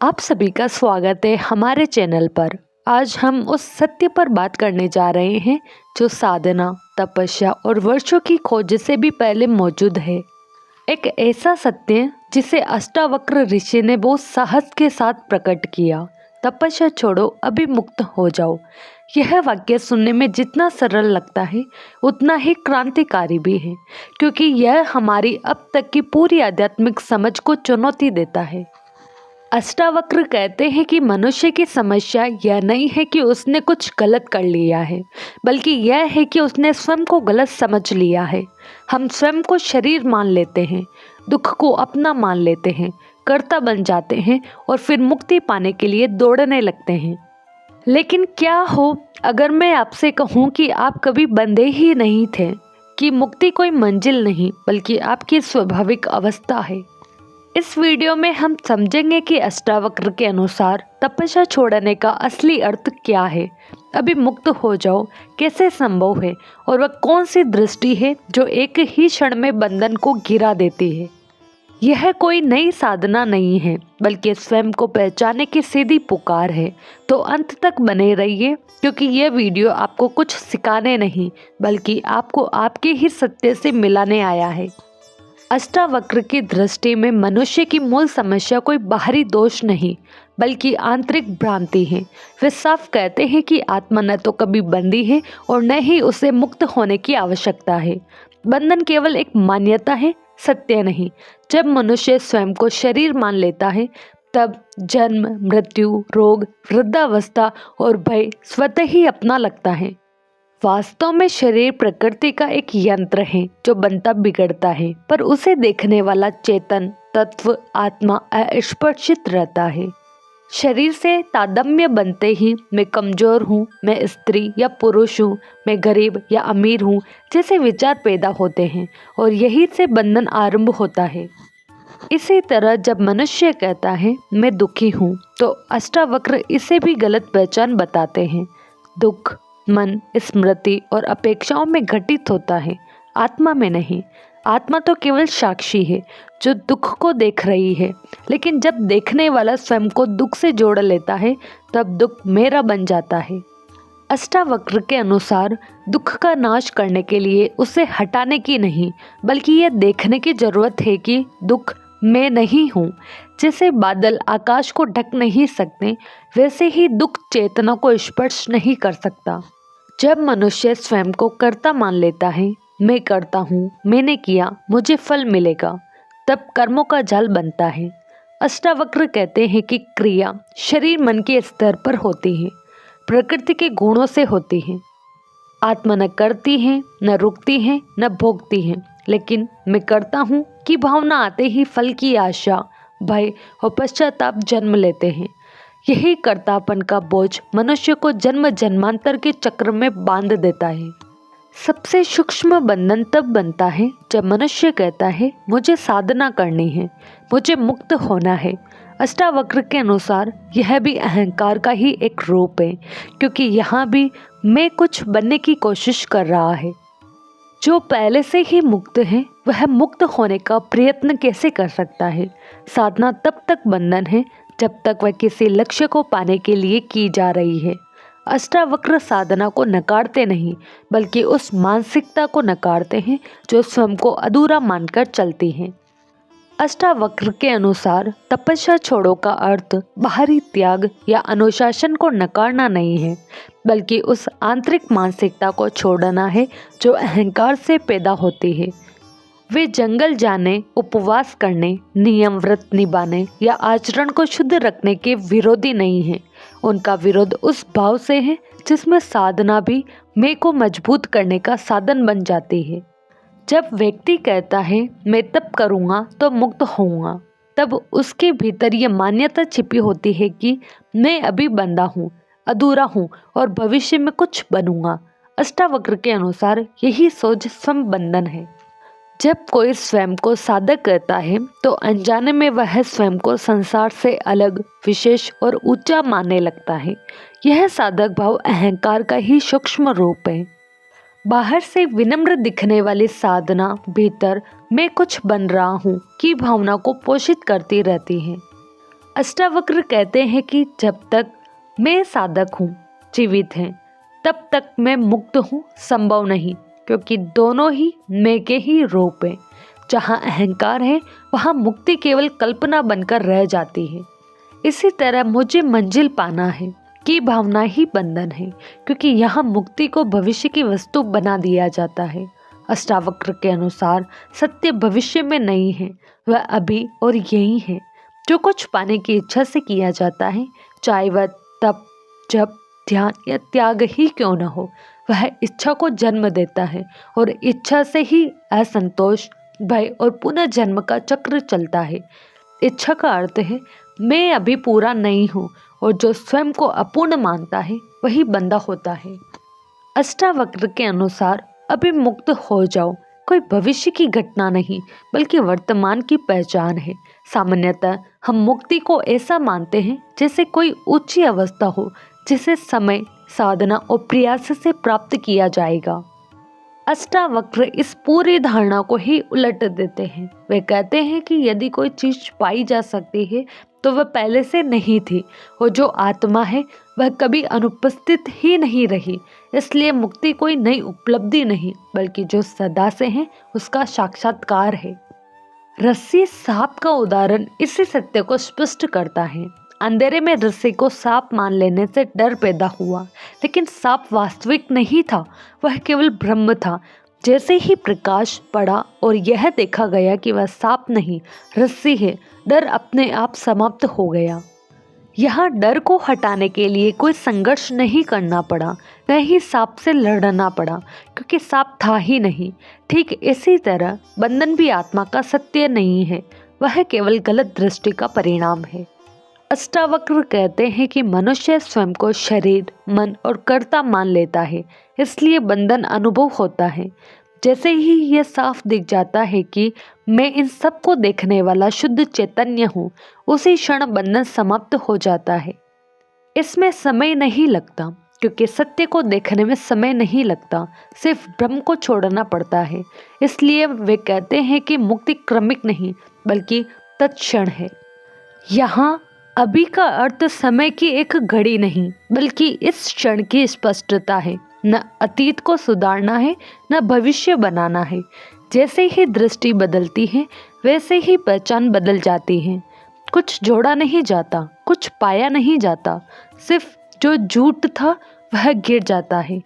आप सभी का स्वागत है हमारे चैनल पर। आज हम उस सत्य पर बात करने जा रहे हैं जो साधना, तपस्या और वर्षों की खोज से भी पहले मौजूद है। एक ऐसा सत्य जिसे अष्टावक्र ऋषि ने बहुत साहस के साथ प्रकट किया। तपस्या छोड़ो, अभी मुक्त हो जाओ। यह वाक्य सुनने में जितना सरल लगता है उतना ही क्रांतिकारी भी है, क्योंकि यह हमारी अब तक की पूरी आध्यात्मिक समझ को चुनौती देता है। अष्टावक्र कहते हैं कि मनुष्य की समस्या यह नहीं है कि उसने कुछ गलत कर लिया है, बल्कि यह है कि उसने स्वयं को गलत समझ लिया है। हम स्वयं को शरीर मान लेते हैं, दुख को अपना मान लेते हैं, कर्ता बन जाते हैं और फिर मुक्ति पाने के लिए दौड़ने लगते हैं। लेकिन क्या हो अगर मैं आपसे कहूँ कि आप कभी बंधे ही नहीं थे, कि मुक्ति कोई मंजिल नहीं बल्कि आपकी स्वाभाविक अवस्था है। इस वीडियो में हम समझेंगे कि अष्टावक्र के अनुसार तपस्या छोड़ने का असली अर्थ क्या है, अभी मुक्त हो जाओ कैसे संभव है और वह कौन सी दृष्टि है जो एक ही क्षण में बंधन को गिरा देती है। यह कोई नई साधना नहीं है, बल्कि स्वयं को पहचानने की सीधी पुकार है। तो अंत तक बने रहिए, क्योंकि यह वीडियो आपको कुछ सिखाने नहीं बल्कि आपको आपके ही सत्य से मिलाने आया है। अष्टावक्र की दृष्टि में मनुष्य की मूल समस्या कोई बाहरी दोष नहीं बल्कि आंतरिक भ्रांति है। वे साफ कहते हैं कि आत्मा न तो कभी बंधी है और न ही उसे मुक्त होने की आवश्यकता है। बंधन केवल एक मान्यता है, सत्य नहीं। जब मनुष्य स्वयं को शरीर मान लेता है तब जन्म, मृत्यु, रोग, वृद्धावस्था और भय स्वतः ही अपना लगता है। वास्तव में शरीर प्रकृति का एक यंत्र है जो बनता बिगड़ता है, पर उसे देखने वाला चेतन तत्व आत्मा अस्पर्शित रहता है। शरीर से तादात्म्य बनते ही मैं कमजोर हूँ, मैं स्त्री या पुरुष हूँ, मैं गरीब या अमीर हूँ जैसे विचार पैदा होते हैं और यही से बंधन आरंभ होता है। इसी तरह जब मनुष्य कहता है मैं दुखी हूँ, तो अष्टावक्र इसे भी गलत पहचान बताते हैं। दुख मन, स्मृति और अपेक्षाओं में घटित होता है, आत्मा में नहीं। आत्मा तो केवल साक्षी है जो दुख को देख रही है, लेकिन जब देखने वाला स्वयं को दुख से जोड़ लेता है तब दुख मेरा बन जाता है। अष्टावक्र के अनुसार दुख का नाश करने के लिए उसे हटाने की नहीं बल्कि यह देखने की जरूरत है कि दुख मैं नहीं हूँ। जैसे बादल आकाश को ढक नहीं सकते, वैसे ही दुख चेतना को स्पर्श नहीं कर सकता। जब मनुष्य स्वयं को कर्ता मान लेता है, मैं करता हूँ, मैंने किया, मुझे फल मिलेगा, तब कर्मों का जाल बनता है। अष्टावक्र कहते हैं कि क्रिया शरीर मन के स्तर पर होती है, प्रकृति के गुणों से होती है। आत्मा न करती है, न रुकती है, न भोगती है, लेकिन मैं करता हूँ कि भावना आते ही फल की आशा, भय और पश्चाताप जन्म लेते हैं। यही कर्तापन का बोझ मनुष्य को जन्म जन्मांतर के चक्र में बांध देता है। सबसे सूक्ष्म बंधन तब बनता है जब मनुष्य कहता है मुझे साधना करनी है, मुझे मुक्त होना है। अष्टावक्र के अनुसार यह भी अहंकार का ही एक रूप है, क्योंकि यहाँ भी मैं कुछ बनने की कोशिश कर रहा है। जो पहले से ही मुक्त है वह मुक्त होने का प्रयत्न कैसे कर सकता है। साधना तब तक बंधन है जब तक वह किसी लक्ष्य को पाने के लिए की जा रही है। अष्टावक्र साधना को नकारते नहीं बल्कि उस मानसिकता को नकारते हैं जो स्वयं को अधूरा मानकर चलती है। अष्टावक्र के अनुसार तपस्या छोड़ो का अर्थ बाहरी त्याग या अनुशासन को नकारना नहीं है, बल्कि उस आंतरिक मानसिकता को छोड़ना है जो अहंकार से पैदा होती है। वे जंगल जाने, उपवास करने, नियम व्रत निभाने या आचरण को शुद्ध रखने के विरोधी नहीं हैं। उनका विरोध उस भाव से है जिसमें साधना भी मैं को मजबूत करने का साधन बन जाती है। जब व्यक्ति कहता है मैं तब करूँगा तो मुक्त होऊंगा, तब उसके भीतर ये मान्यता छिपी होती है कि मैं अभी बंधा हूँ, अधूरा हूँ और भविष्य में कुछ बनूंगा। अष्टावक्र के अनुसार यही सोच संबंधन है। जब कोई स्वयं को साधक कहता है तो अनजाने में वह स्वयं को संसार से अलग, विशेष और ऊंचा मानने लगता है। यह साधक भाव अहंकार का ही सूक्ष्म रूप है। बाहर से विनम्र दिखने वाली साधना भीतर मैं कुछ बन रहा हूँ की भावना को पोषित करती रहती है। अष्टावक्र कहते हैं कि जब तक मैं साधक हूँ, जीवित हैं, तब तक मैं मुक्त हूँ संभव नहीं, क्योंकि दोनों ही मैं के ही रूप हैं। जहाँ अहंकार है वहाँ मुक्ति केवल कल्पना बनकर रह जाती है। इसी तरह मुझे मंजिल पाना है कि भावना ही बंधन है, क्योंकि यहाँ मुक्ति को भविष्य की वस्तु बना दिया जाता है। अष्टावक्र के अनुसार सत्य भविष्य में नहीं है, वह अभी और यही है। जो कुछ पाने की इच्छा से किया जाता है, चाहे वह तप, जप, ध्यान या त्याग ही क्यों न हो, वह इच्छा को जन्म देता है और इच्छा से ही असंतोष, भय और पुनः जन्म का चक्र चलता है। इच्छा का अर्थ है मैं अभी पूरा नहीं हूँ, और जो स्वयं को अपूर्ण मानता है वही बंधा होता है। अष्टावक्र के अनुसार अभी मुक्त हो जाओ कोई भविष्य की घटना नहीं, बल्कि वर्तमान की पहचान है। सामान्यतः हम मुक्ति को ऐसा मानते हैं जैसे कोई ऊंची अवस्था हो, जिसे समय, साधना और प्रयास से प्राप्त किया जाएगा। अष्टावक्र इस पूरी धारणा को ही उलट देते हैं। वे कहते हैं कि यदि कोई चीज पाई जा सकती है तो वह पहले से नहीं थी, और जो आत्मा है वह कभी अनुपस्थित ही नहीं रही। इसलिए मुक्ति कोई नई उपलब्धि नहीं, बल्कि जो सदा से है उसका साक्षात्कार है। रस्सी सांप का उदाहरण इसी सत्य को स्पष्ट करता है। अंधेरे में रस्सी को सांप मान लेने से डर पैदा हुआ, लेकिन सांप वास्तविक नहीं था, वह केवल ब्रह्म था। जैसे ही प्रकाश पड़ा और यह देखा गया कि वह सांप नहीं, रस्सी है, डर अपने आप समाप्त हो गया। यहाँ डर को हटाने के लिए कोई संघर्ष नहीं करना पड़ा, न ही सांप से लड़ना पड़ा, क्योंकि सांप था ही नहीं। ठीक इसी तरह बंधन भी आत्मा का सत्य नहीं है, वह केवल गलत दृष्टि का परिणाम है। अष्टावक्र कहते हैं कि मनुष्य स्वयं को शरीर, मन और कर्ता मान लेता है, इसलिए बंधन अनुभव होता है। जैसे ही यह साफ दिख जाता है कि मैं इन सब को देखने वाला शुद्ध चैतन्य हूँ, उसी क्षण बंधन समाप्त हो जाता है। इसमें समय नहीं लगता, क्योंकि सत्य को देखने में समय नहीं लगता, सिर्फ भ्रम को छोड़ना पड़ता है। इसलिए वे कहते हैं कि मुक्ति क्रमिक नहीं, बल्कि तत्क्षण है। यहाँ अभी का अर्थ समय की एक घड़ी नहीं, बल्कि इस क्षण की स्पष्टता है। न अतीत को सुधारना है, न भविष्य बनाना है। जैसे ही दृष्टि बदलती है, वैसे ही पहचान बदल जाती है। कुछ जोड़ा नहीं जाता, कुछ पाया नहीं जाता, सिर्फ जो झूठ था वह गिर जाता है।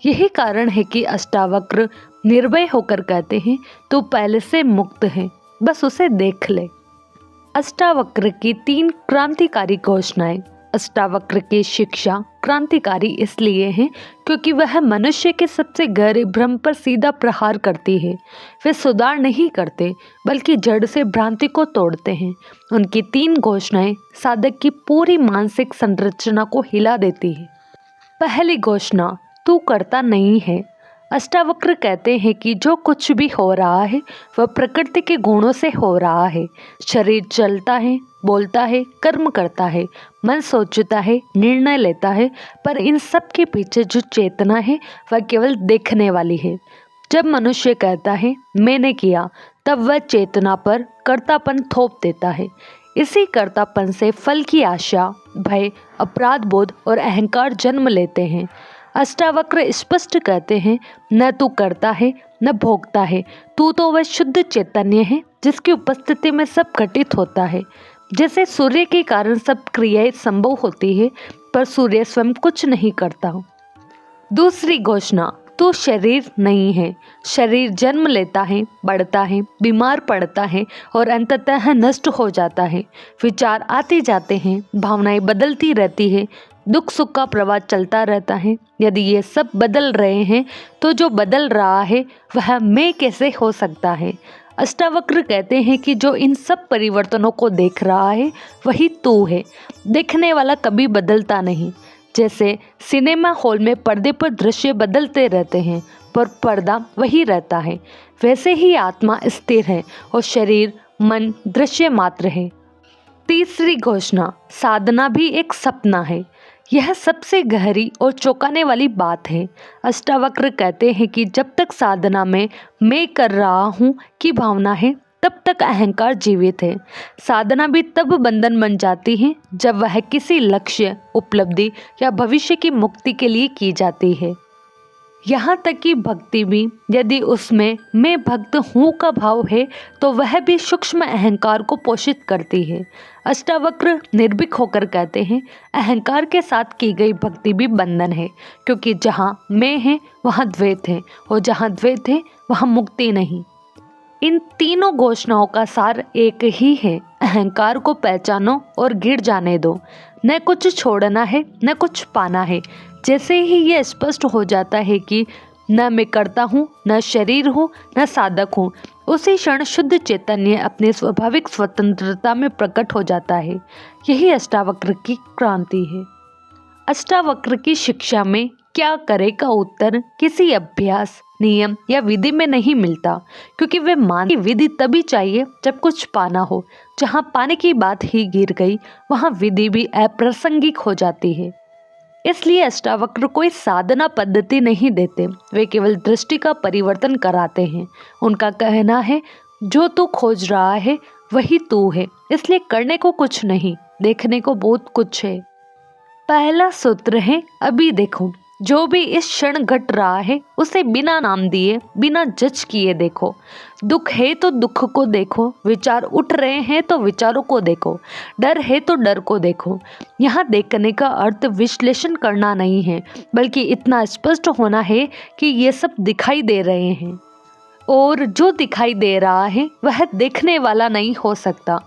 यही कारण है कि अष्टावक्र निर्भय होकर कहते हैं तू पहले से मुक्त है, बस उसे देख ले। अष्टावक्र की 3 क्रांतिकारी घोषणाएं। अष्टावक्र की शिक्षा क्रांतिकारी इसलिए है क्योंकि वह मनुष्य के सबसे गहरे भ्रम पर सीधा प्रहार करती है। वे सुधार नहीं करते, बल्कि जड़ से भ्रांति को तोड़ते हैं। उनकी 3 घोषणाएं साधक की पूरी मानसिक संरचना को हिला देती है। पहली घोषणा, तू करता नहीं है। अष्टावक्र कहते हैं कि जो कुछ भी हो रहा है वह प्रकृति के गुणों से हो रहा है। शरीर चलता है, बोलता है, कर्म करता है, मन सोचता है, निर्णय लेता है, पर इन सब के पीछे जो चेतना है वह केवल देखने वाली है। जब मनुष्य कहता है मैंने किया, तब वह चेतना पर कर्तापन थोप देता है। इसी कर्तापन से फल की आशा, भय, अपराध बोध और अहंकार जन्म लेते हैं। अष्टावक्र स्पष्ट कहते हैं न तू करता है न भोगता है, तू तो वह शुद्ध चैतन्य है जिसकी उपस्थिति में सब घटित होता है। जैसे सूर्य के कारण सब क्रियाएं संभव होती है, पर सूर्य स्वयं कुछ नहीं करता। दूसरी घोषणा, तू शरीर नहीं है। शरीर जन्म लेता है, बढ़ता है, बीमार पड़ता है और अंततः नष्ट हो जाता है। विचार आते जाते हैं, भावनाएं बदलती रहती है, दुख सुख का प्रवाह चलता रहता है। यदि ये सब बदल रहे हैं तो जो बदल रहा है वह मैं कैसे हो सकता है। अष्टावक्र कहते हैं कि जो इन सब परिवर्तनों को देख रहा है वही तू है। देखने वाला कभी बदलता नहीं। जैसे सिनेमा हॉल में पर्दे पर दृश्य बदलते रहते हैं, पर पर्दा वही रहता है, वैसे ही आत्मा स्थिर है और शरीर, मन दृश्य मात्र है। तीसरी घोषणा, साधना भी एक सपना है। यह सबसे गहरी और चौंकाने वाली बात है। अष्टावक्र कहते हैं कि जब तक साधना में मैं कर रहा हूँ की भावना है, तब तक अहंकार जीवित है। साधना भी तब बंधन बन जाती है जब वह किसी लक्ष्य, उपलब्धि या भविष्य की मुक्ति के लिए की जाती है। यहाँ तक कि भक्ति भी यदि उसमें मैं भक्त हूँ का भाव है तो वह भी सूक्ष्म अहंकार को पोषित करती है। अष्टावक्र निर्भीक होकर कहते हैं, अहंकार के साथ की गई भक्ति भी बंधन है, क्योंकि जहाँ मैं है वहाँ द्वैत है, और जहाँ द्वैत है वहाँ मुक्ति नहीं। इन तीनों घोषणाओं का सार एक ही है, अहंकार को पहचानो और गिर जाने दो। न कुछ छोड़ना है न कुछ पाना है। जैसे ही ये स्पष्ट हो जाता है कि न मैं करता हूँ, न शरीर हूँ, न साधक हूँ, उसी क्षण शुद्ध चैतन्य अपनी स्वाभाविक स्वतंत्रता में प्रकट हो जाता है। यही अष्टावक्र की क्रांति है। अष्टावक्र की शिक्षा में क्या करे का उत्तर किसी अभ्यास, नियम या विधि में नहीं मिलता, क्योंकि वे मानते विधि तभी चाहिए जब कुछ पाना हो। जहाँ पाने की बात ही गिर गई वहाँ विधि भी अप्रासंगिक हो जाती है। इसलिए अष्टावक्र कोई साधना पद्धति नहीं देते, वे केवल दृष्टि का परिवर्तन कराते हैं। उनका कहना है, जो तू खोज रहा है वही तू है, इसलिए करने को कुछ नहीं, देखने को बहुत कुछ है। पहला सूत्र है, अभी देखो। जो भी इस क्षण घट रहा है उसे बिना नाम दिए, बिना जज किए देखो। दुख है तो दुख को देखो, विचार उठ रहे हैं तो विचारों को देखो, डर है तो डर को देखो। यहाँ देखने का अर्थ विश्लेषण करना नहीं है, बल्कि इतना स्पष्ट होना है कि ये सब दिखाई दे रहे हैं, और जो दिखाई दे रहा है वह देखने वाला नहीं हो सकता।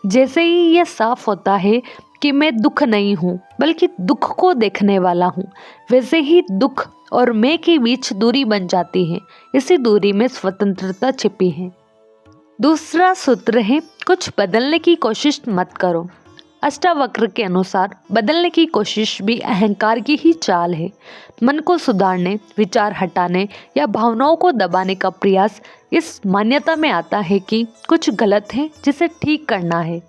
जैसे ही यह साफ होता है कि मैं दुख नहीं हूँ बल्कि दुख को देखने वाला हूँ, वैसे ही दुख और मैं के बीच दूरी बन जाती है। इसी दूरी में स्वतंत्रता छिपी है। दूसरा सूत्र है, कुछ बदलने की कोशिश मत करो। अष्टावक्र के अनुसार बदलने की कोशिश भी अहंकार की ही चाल है। मन को सुधारने, विचार हटाने या भावनाओं को दबाने का प्रयास इस मान्यता में आता है कि कुछ गलत है जिसे ठीक करना है।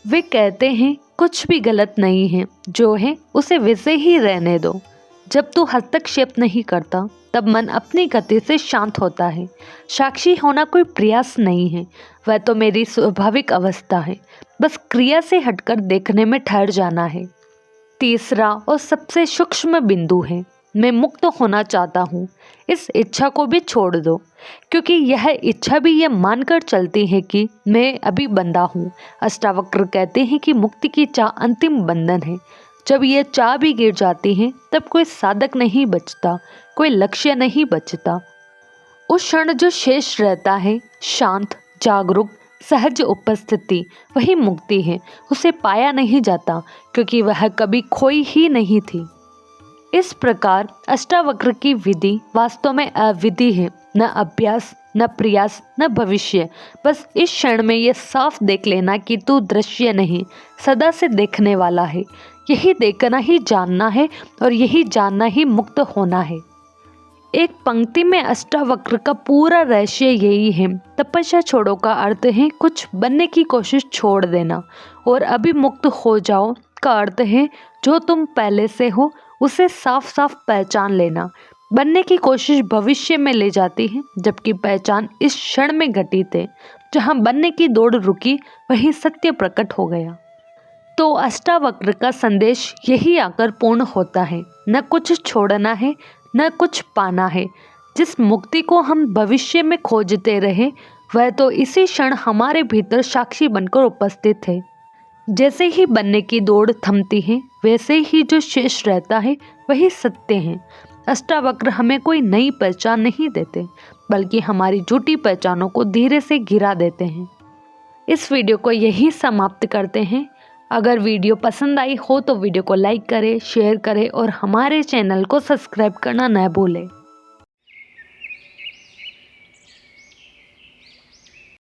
वे कहते हैं, कुछ भी गलत नहीं है, जो है उसे वैसे ही रहने दो। जब तू हस्तक्षेप नहीं करता तब मन अपनी गति से शांत होता है। साक्षी होना कोई प्रयास नहीं है, वह तो मेरी स्वाभाविक अवस्था है। बस क्रिया से हटकर देखने में ठहर जाना है। तीसरा और सबसे सूक्ष्म बिंदु है, मैं मुक्त होना चाहता हूँ। इस इच्छा को भी छोड़ दो, क्योंकि यह इच्छा भी यह मानकर चलती है कि मैं अभी बंधा हूँ। अष्टावक्र कहते हैं कि मुक्ति की चाह अंतिम बंधन है। जब यह चाह भी गिर जाती है तब कोई साधक नहीं बचता, कोई लक्ष्य नहीं बचता। उस क्षण जो शेष रहता है, शांत, जागरूक, सहज उपस्थिति, वही मुक्ति है। उसे पाया नहीं जाता, क्योंकि वह कभी खोई ही नहीं थी। इस प्रकार अष्टावक्र की विधि वास्तव में अविधि है, न अभ्यास, न प्रयास, न भविष्य। बस इस क्षण में यह साफ देख लेना कि तू दृश्य नहीं, सदा से देखने वाला है। यही देखना ही जानना है, और यही जानना ही मुक्त होना है। एक पंक्ति में अष्टावक्र का पूरा रहस्य यही है। तपस्या छोड़ो का अर्थ है कुछ बनने की कोशिश छोड़ देना, और अभी मुक्त हो जाओ का अर्थ है जो तुम पहले से हो उसे साफ साफ पहचान लेना। बनने की कोशिश भविष्य में ले जाती है, जबकि पहचान इस क्षण में घटित है। जहाँ बनने की दौड़ रुकी वहीं सत्य प्रकट हो गया। तो अष्टावक्र का संदेश यही आकर पूर्ण होता है, न कुछ छोड़ना है न कुछ पाना है। जिस मुक्ति को हम भविष्य में खोजते रहे वह तो इसी क्षण हमारे भीतर साक्षी बनकर उपस्थित है। जैसे ही बनने की दौड़ थमती है वैसे ही जो शेष रहता है वही सत्य है। अष्टावक्र हमें कोई नई पहचान नहीं देते, बल्कि हमारी झूठी पहचानों को धीरे से गिरा देते हैं। इस वीडियो को यही समाप्त करते हैं। अगर वीडियो पसंद आई हो तो वीडियो को लाइक करें, शेयर करें और हमारे चैनल को सब्सक्राइब करना न भूलें।